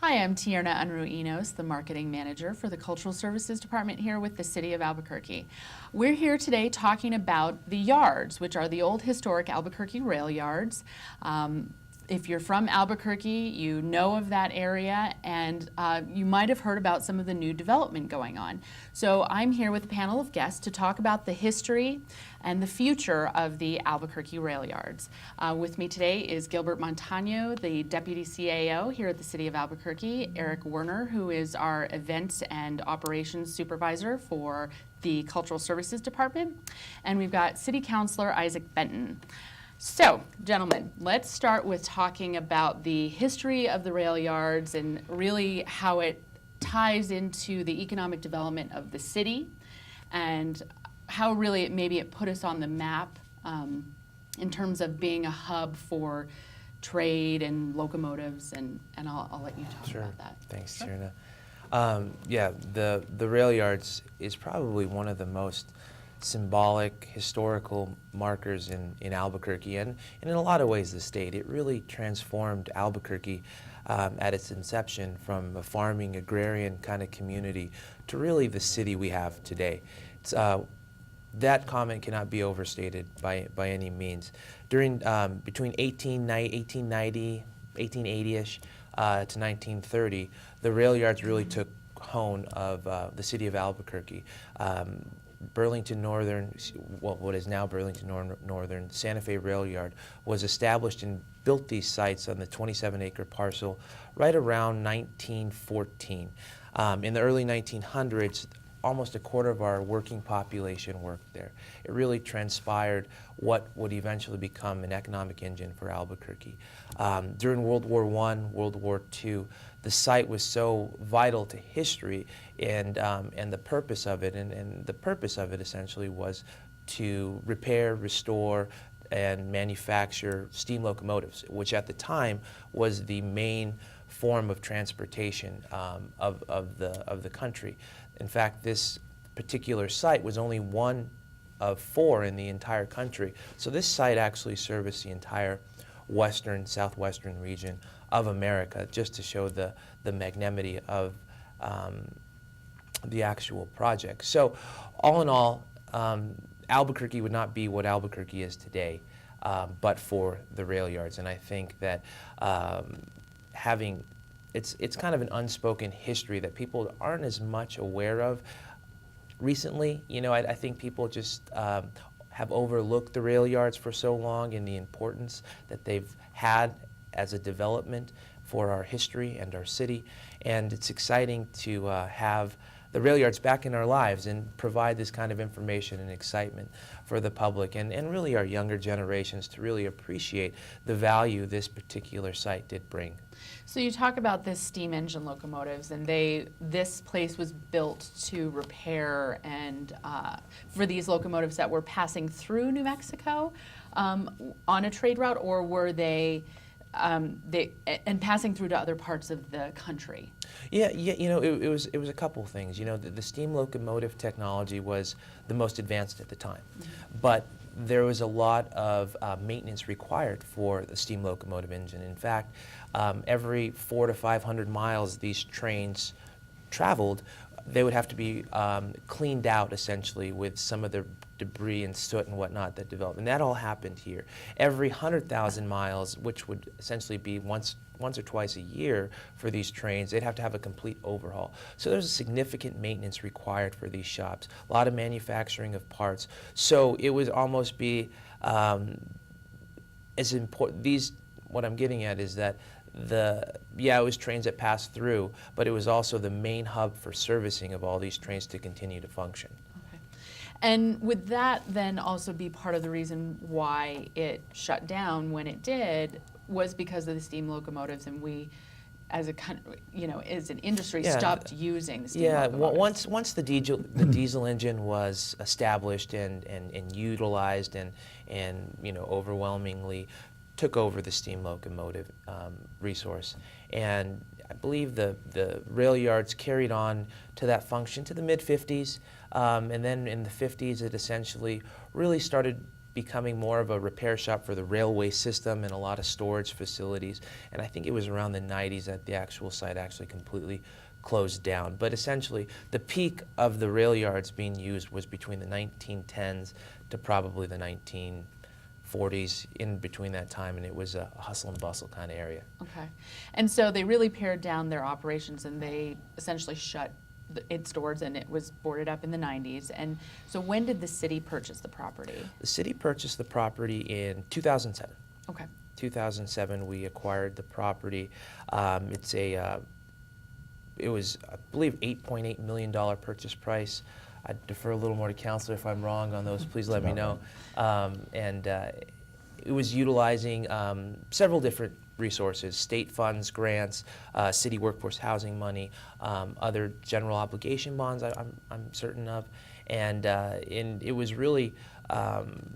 Hi, I'm Tierna Unruinos, the Marketing Manager for the Cultural Services Department here with the City of Albuquerque. We're here today talking about the yards, which are the old historic Albuquerque rail yards. If you're from Albuquerque, you know of that area, and you might have heard about some of the new development going on. So I'm here with a panel of guests to talk about the history and the future of the Albuquerque rail yards. With me today is Gilbert Montano, the Deputy CAO here at the City of Albuquerque, Eric Werner, who is our Events and Operations Supervisor for the Cultural Services Department, and we've got City Councilor Isaac Benton. So, gentlemen, let's start with talking about the history of the rail yards and really how it ties into the economic development of the city and how really maybe it put us on the map in terms of being a hub for trade and locomotives, and I'll let you talk about that. Thanks, Tierna. Yeah, the rail yards is probably one of the most symbolic historical markers in Albuquerque and in a lot of ways the state. It really transformed Albuquerque at its inception from a farming agrarian kind of community to really the city we have today. It's, that comment cannot be overstated by any means. During between 1890, 1880-ish to 1930, the rail yards really took hone of the city of Albuquerque. Burlington Northern, well, what is now Burlington Northern, Santa Fe Rail Yard was established and built these sites on the 27-acre parcel right around 1914. In the early 1900s, almost a quarter of our working population worked there. It really transpired what would eventually become an economic engine for Albuquerque. During World War I, World War II, the site was so vital to history and the purpose of it, and the purpose of it essentially was to repair, restore, and manufacture steam locomotives, which at the time was the main form of transportation of the country. In fact, this particular site was only one of four in the entire country. So this site actually serviced the entire western, southwestern region of America, just to show the magnanimity of the actual project. So all in all, Albuquerque would not be what Albuquerque is today but for the rail yards. And I think that it's kind of an unspoken history that people aren't as much aware of recently. You know, I think people just have overlooked the rail yards for so long and the importance that they've had as a development for our history and our city. And it's exciting to have the rail yards back in our lives and provide this kind of information and excitement for the public and really our younger generations to really appreciate the value this particular site did bring. So you talk about this steam engine locomotives, and this place was built to repair and for these locomotives that were passing through New Mexico on a trade route, or were they and passing through to other parts of the country? Yeah, you know, it was a couple things. You know, the steam locomotive technology was the most advanced at the time, but there was a lot of maintenance required for the steam locomotive engine. In fact, every 400 to 500 miles these trains traveled, they would have to be cleaned out essentially with some of the debris and soot and whatnot that developed. And that all happened here. Every 100,000 miles, which would essentially be once or twice a year for these trains, they'd have to have a complete overhaul. So there's a significant maintenance required for these shops, a lot of manufacturing of parts. So it would almost be as important. What I'm getting at is that it was trains that passed through, but it was also the main hub for servicing of all these trains to continue to function. Okay. And would that then also be part of the reason why it shut down when it did, was because of the steam locomotives, and we, as a country, you know, as an industry, stopped using the steam locomotives? Once the diesel engine was established and utilized and you know, overwhelmingly took over the steam locomotive resource. And I believe the rail yards carried on to that function to the mid-50s. And then in the 50s, it essentially really started becoming more of a repair shop for the railway system and a lot of storage facilities. And I think it was around the 90s that the actual site actually completely closed down. But essentially, the peak of the rail yards being used was between the 1910s to probably the 1940s, in between that time, and it was a hustle and bustle kind of area. Okay. And so they really pared down their operations, and they essentially shut its doors, and it was boarded up in the 90s. And so when did the city purchase the property? The city purchased the property in 2007. Okay. 2007, we acquired the property. It was, I believe, $8.8 million purchase price. I defer a little more to Counselor if I'm wrong on those. Please let me know. It was utilizing several different resources: state funds, grants, city workforce housing money, other general obligation bonds I'm certain of, and it was really.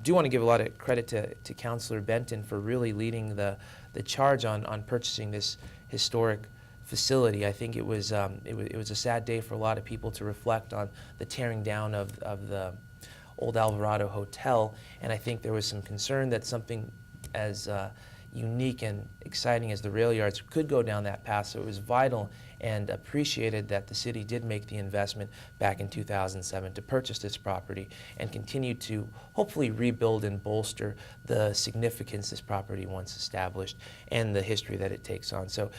Do want to give a lot of credit to Counselor Benton for really leading the charge on purchasing this historic facility. I think it was a sad day for a lot of people to reflect on the tearing down of the old Alvarado Hotel, and I think there was some concern that something as unique and exciting as the Railyards could go down that path. So it was vital and appreciated that the city did make the investment back in 2007 to purchase this property and continue to hopefully rebuild and bolster the significance this property once established and the history that it takes on. So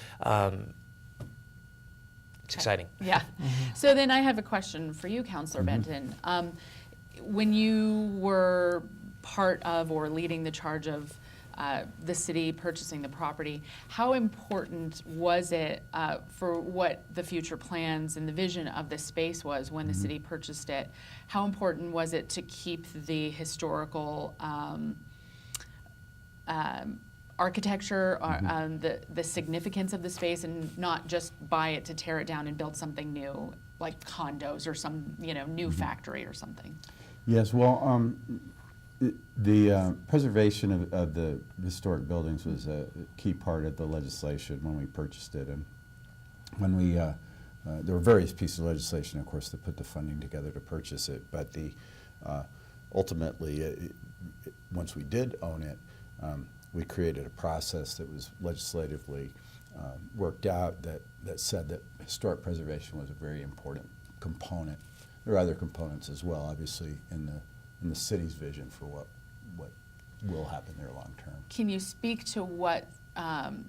it's exciting. Yeah. So then I have a question for you, Counselor Benton. When you were part of or leading the charge of the city purchasing the property, how important was it for what the future plans and the vision of the space was when the city purchased it? How important was it to keep the historical architecture, the significance of the space, and not just buy it to tear it down and build something new, like condos or some new factory or something? Yes, well, the preservation of the historic buildings was a key part of the legislation when we purchased it, and when we there were various pieces of legislation, of course, that put the funding together to purchase it. But ultimately, once we did own it, we created a process that was legislatively worked out that said that historic preservation was a very important component. There are other components as well, obviously, in the city's vision for what will happen there long term. Can you speak to what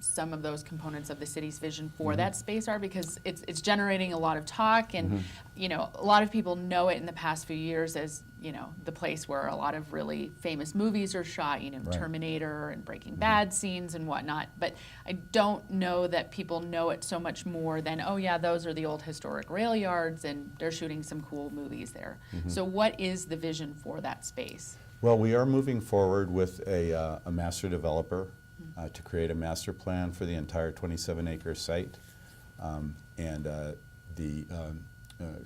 some of those components of the city's vision for that space are? Because it's generating a lot of talk, and a lot of people know it in the past few years as the place where a lot of really famous movies are shot, Right. Terminator and Breaking Bad scenes and whatnot. But I don't know that people know it so much more than, oh yeah, those are the old historic rail yards and they're shooting some cool movies there. So what is the vision for that space? Well, we are moving forward with a master developer to create a master plan for the entire 27-acre site,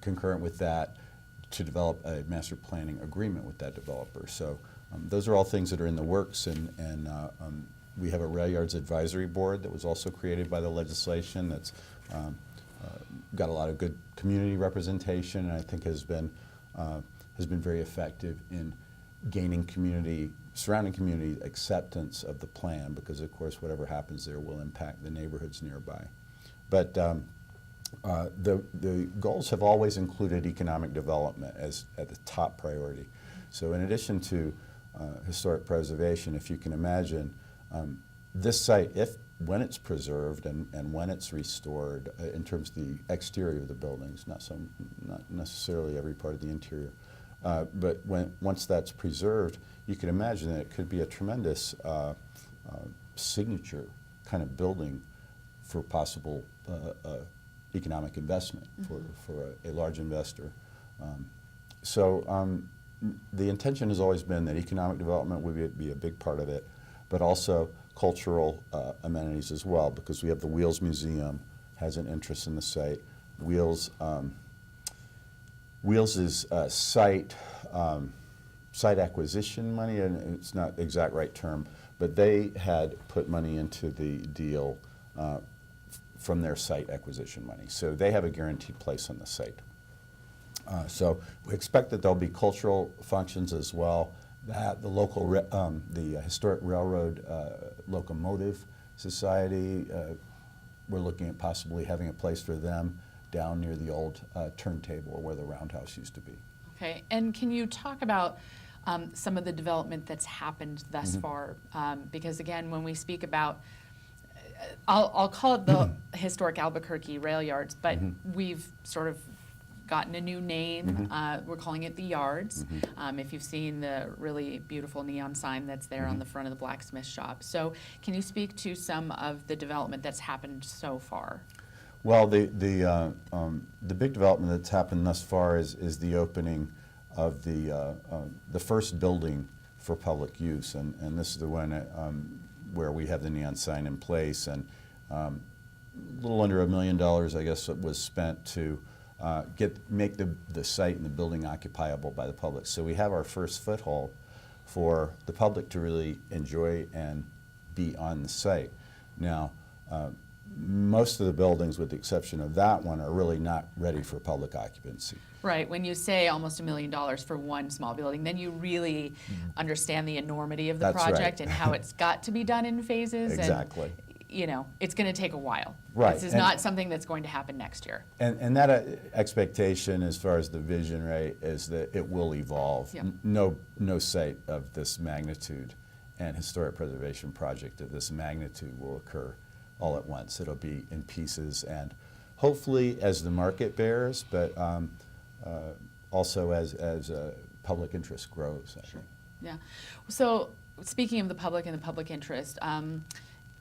concurrent with that, to develop a master planning agreement with that developer. So those are all things that are in the works, and we have a Railyards advisory board that was also created by the legislation that's got a lot of good community representation, and I think has been very effective in gaining surrounding community acceptance of the plan, because of course whatever happens there will impact the neighborhoods nearby. But the goals have always included economic development as at the top priority. So in addition to historic preservation, if you can imagine, this site, when it's preserved and when it's restored, in terms of the exterior of the buildings, not necessarily every part of the interior, but once that's preserved, you can imagine that it could be a tremendous signature kind of building for possible economic investment for a large investor. The intention has always been that economic development would be a big part of it, but also cultural amenities as well, because we have the Wheels Museum has an interest in the site. Wheels is site acquisition money, and it's not the exact right term, but they had put money into the deal from their site acquisition money. So they have a guaranteed place on the site. So we expect that there'll be cultural functions as well, that, the local, the Historic Railroad Locomotive Society, we're looking at possibly having a place for them down near the old turntable where the roundhouse used to be. Okay, and can you talk about some of the development that's happened thus far? Because again, when we speak about, I'll call it the historic Albuquerque Railyards, but we've sort of gotten a new name. We're calling it the Yards. If you've seen the really beautiful neon sign that's there on the front of the blacksmith shop. So can you speak to some of the development that's happened so far? Well, the big development that's happened thus far is the opening of the first building for public use, and this is the one where we have the neon sign in place, and a little under $1 million, I guess, was spent to make the site and the building occupiable by the public. So we have our first foothold for the public to really enjoy and be on the site. Now, most of the buildings, with the exception of that one, are really not ready for public occupancy. Right, when you say almost $1 million for one small building, then you really understand the enormity of the That's right. project and how it's got to be done in phases. Exactly. And, you know, it's going to take a while. Right. This is not something that's going to happen next year. And that expectation, as far as the vision, right, is that it will evolve. Yep. No site of this magnitude and historic preservation project of this magnitude will occur all at once. It'll be in pieces, and hopefully as the market bears, but also as public interest grows, I think. Yeah. So speaking of the public and the public interest,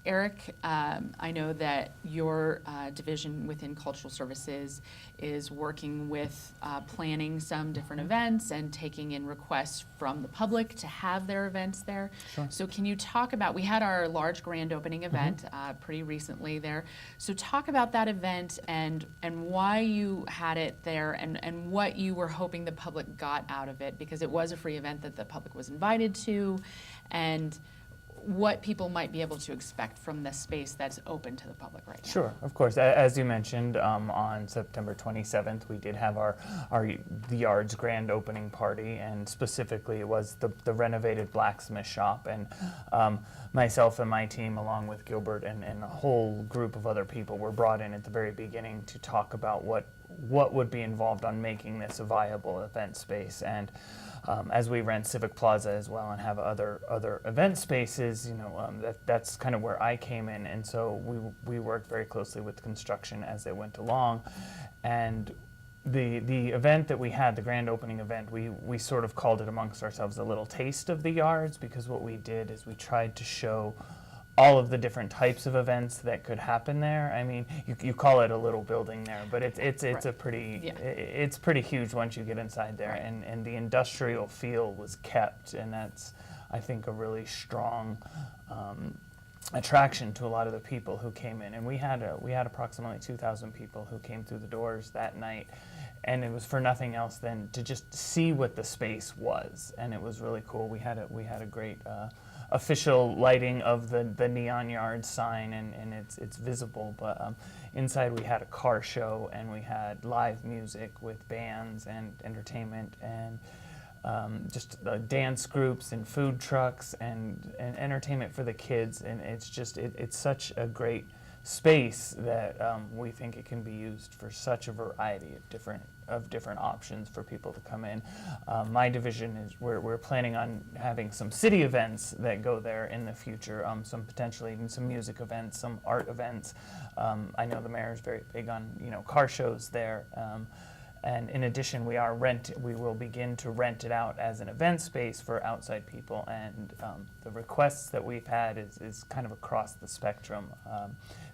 Eric, I know that your division within Cultural Services is working with planning some different events and taking in requests from the public to have their events there. Sure. So can you talk about, we had our large grand opening event pretty recently there. So talk about that event and why you had it there and what you were hoping the public got out of it, because it was a free event that the public was invited to, and what people might be able to expect from this space that's open to the public right now. Sure, of course. As you mentioned, on September 27th, we did have our the Yards grand opening party, and specifically it was the renovated blacksmith shop. And myself and my team, along with Gilbert and a whole group of other people, were brought in at the very beginning to talk about what would be involved on making this a viable event space. And as we rent Civic Plaza as well and have other event spaces, you know, that's kind of where I came in, and so we worked very closely with construction as they went along, and the event that we had, the grand opening event, we sort of called it amongst ourselves a little taste of the Yards, because what we did is we tried to show all of the different types of events that could happen there. I mean, you call it a little building there, but it's Right. a pretty Yeah. it's pretty huge once you get inside there, Right. and the industrial feel was kept, and that's, I think, a really strong attraction to a lot of the people who came in. And we had approximately 2,000 people who came through the doors that night, and it was for nothing else than to just see what the space was, and it was really cool. We had a great official lighting of the Neon Yard sign, and it's visible, but inside we had a car show, and we had live music with bands and entertainment, and just dance groups and food trucks and entertainment for the kids. And it's just it's such a great space that we think it can be used for such a variety of different options for people to come in. My division is we're planning on having some city events that go there in the future, some potentially even some music events, some art events. I know the mayor is very big on, you know, car shows there. And in addition, we will begin to rent it out as an event space for outside people. And the requests that we've had is kind of across the spectrum.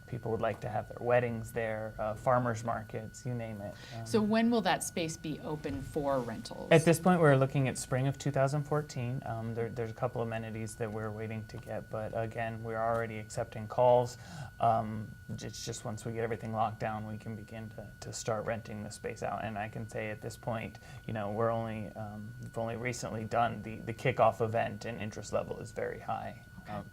People would like to have their weddings there, farmers markets, you name it. So when will that space be open for rentals? At this point, we're looking at spring of 2014. There's a couple amenities that we're waiting to get, but again, we're already accepting calls. It's just once we get everything locked down, we can begin to start renting the space out. And I can say at this point, you know, we've only recently done the kickoff event, and interest level is very high,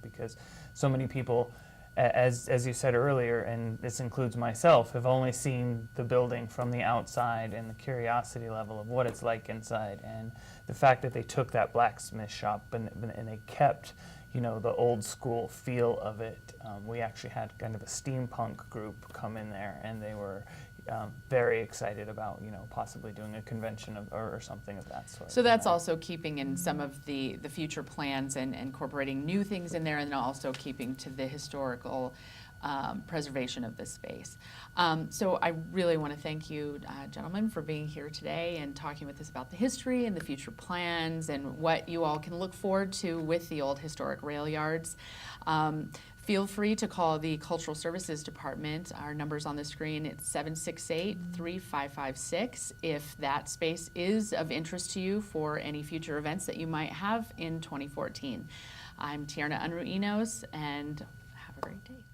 because so many people as you said earlier, and this includes myself, have only seen the building from the outside and the curiosity level of what it's like inside. And the fact that they took that blacksmith shop and they kept, you know, the old school feel of it. We actually had kind of a steampunk group come in there, and they were very excited about, you know, possibly doing a convention or something of that sort. So that's also keeping in some of the future plans and incorporating new things in there, and then also keeping to the historical preservation of the space. So I really want to thank you, gentlemen, for being here today and talking with us about the history and the future plans and what you all can look forward to with the old historic rail yards. Feel free to call the Cultural Services Department. Our number's on the screen. It's 768-3556 if that space is of interest to you for any future events that you might have in 2014. I'm Tierna Unruinos, and have a great day.